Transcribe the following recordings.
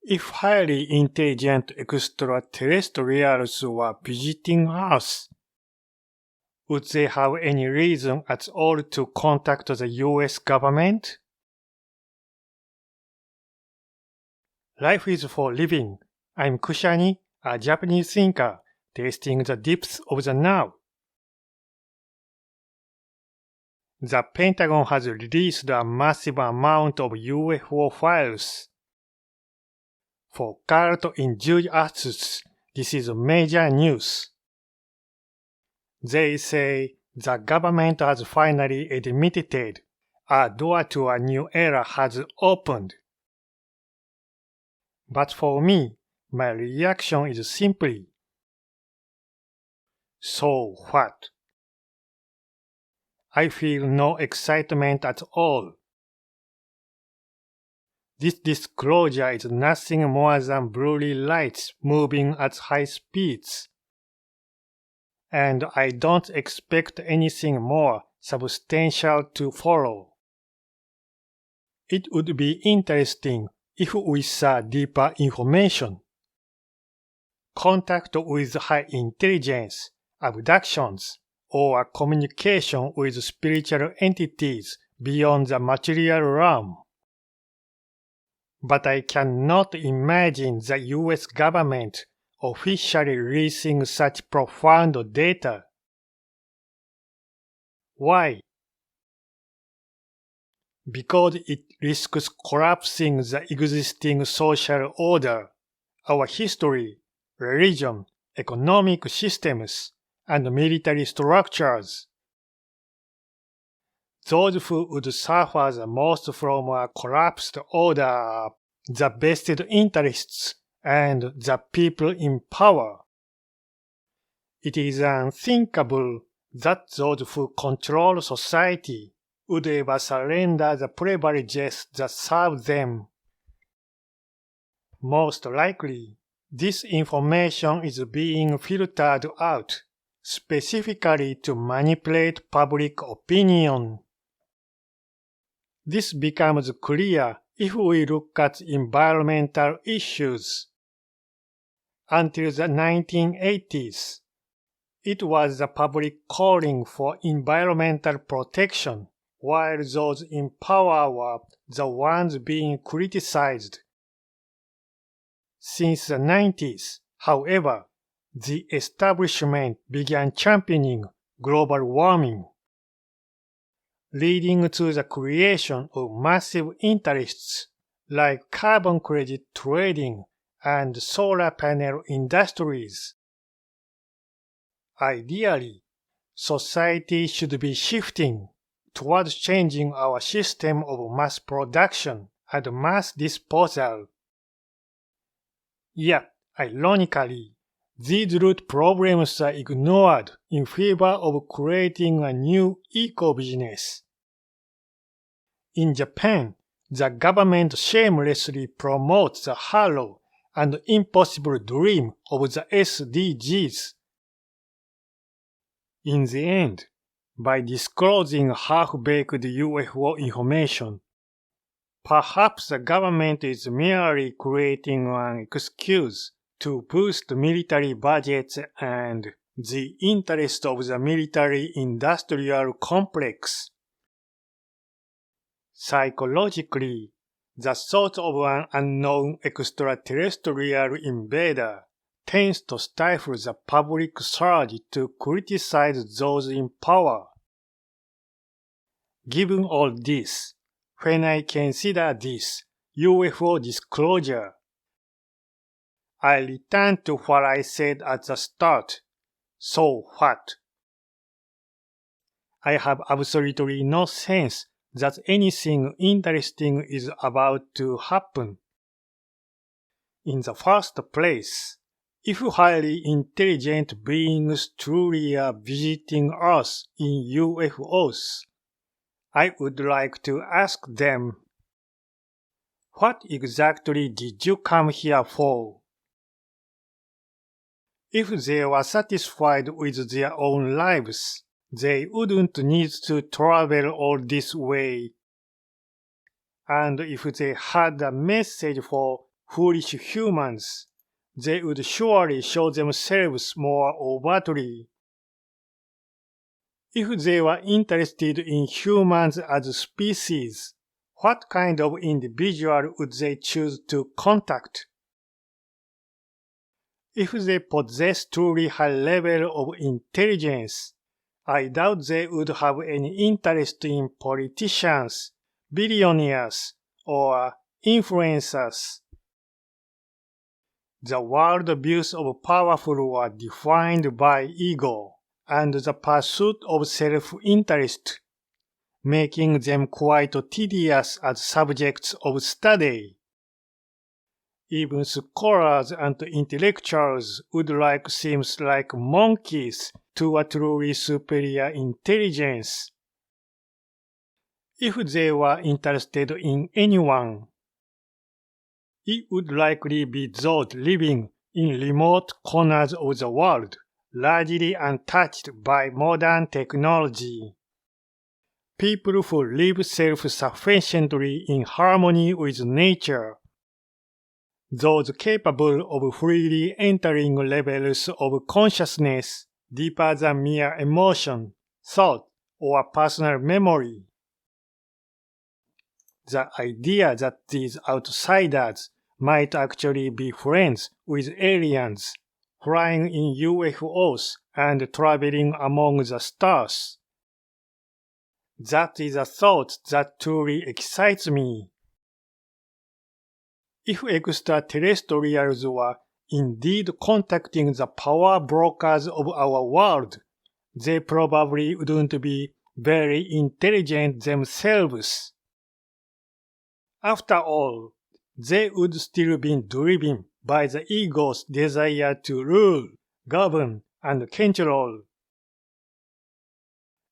If highly intelligent extraterrestrials were visiting Earth, would they have any reason at all to contact the US government? Life is for living. I'm Kushani, a Japanese thinker, tasting the depths of the now. The Pentagon has released a massive amount of UFO files. For cult enthusiasts, this is major news. They say the government has finally admitted a door to a new era has opened. But for me, my reaction is simply, so what? I feel no excitement at all. This disclosure is nothing more than blurry lights moving at high speeds. And I don't expect anything more substantial to follow. It would be interesting if we saw deeper information. Contact with high intelligence, abductions, or communication with spiritual entities beyond the material realm. But I cannot imagine the US government officially releasing such profound data. Why? Because it risks collapsing the existing social order, our history, religion, economic systems, and military structures. Those who would suffer the most from a collapsed order are the vested interests and the people in power. It is unthinkable that those who control society would ever surrender the privileges that serve them. Most likely, this information is being filtered out, specifically to manipulate public opinion. This becomes clear if we look at environmental issues. Until the 1980s, it was the public calling for environmental protection, while those in power were the ones being criticized. Since the 90s, however, the establishment began championing global warming, leading to the creation of massive interests like carbon credit trading and solar panel industries. Ideally, society should be shifting towards changing our system of mass production and mass disposal. Yet, ironically, these root problems are ignored in favor of creating a new eco-business. In Japan, the government shamelessly promotes the hollow and impossible dream of the SDGs. In the end, by disclosing half-baked UFO information, perhaps the government is merely creating an excuse to boost military budgets and the interest of the military-industrial complex. Psychologically, the thought of an unknown extraterrestrial invader tends to stifle the public surge to criticize those in power. Given all this, when I consider this UFO disclosure, I return to what I said at the start. So what? I have absolutely no sense that anything interesting is about to happen. In the first place, if highly intelligent beings truly are visiting Earth in UFOs, I would like to ask them, what exactly did you come here for? If they were satisfied with their own lives, they wouldn't need to travel all this way. And if they had a message for foolish humans, they would surely show themselves more overtly. If they were interested in humans as a species, what kind of individual would they choose to contact? If they possess truly high level of intelligence, I doubt they would have any interest in politicians, billionaires, or influencers. The world views of powerful are defined by ego and the pursuit of self-interest, making them quite tedious as subjects of study. Even scholars and intellectuals would seem like monkeys to a truly superior intelligence. If they were interested in anyone, it would likely be those living in remote corners of the world, largely untouched by modern technology. People who live self-sufficiently in harmony with nature. Those capable of freely entering levels of consciousness deeper than mere emotion, thought, or personal memory. The idea that these outsiders might actually be friends with aliens, flying in UFOs and traveling among the stars. That is a thought that truly excites me. If extraterrestrials were indeed contacting the power brokers of our world, they probably wouldn't be very intelligent themselves. After all, they would still be driven by the ego's desire to rule, govern, and control.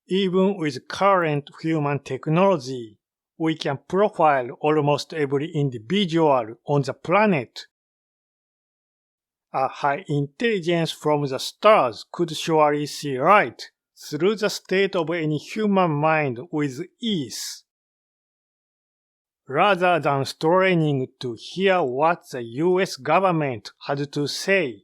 Even with current human technology, we can profile almost every individual on the planet. A high intelligence from the stars could surely see right through the state of any human mind with ease. Rather than straining to hear what the US government had to say,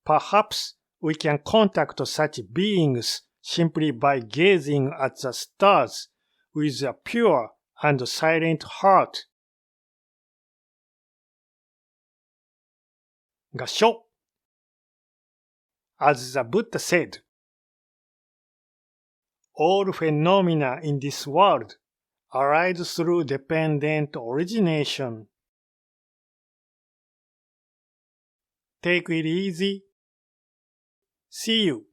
perhaps we can contact such beings simply by gazing at the stars with a pure and silent heart. が書 As the Buddha said, all phenomena in this world arise through dependent origination. Take it easy. See you.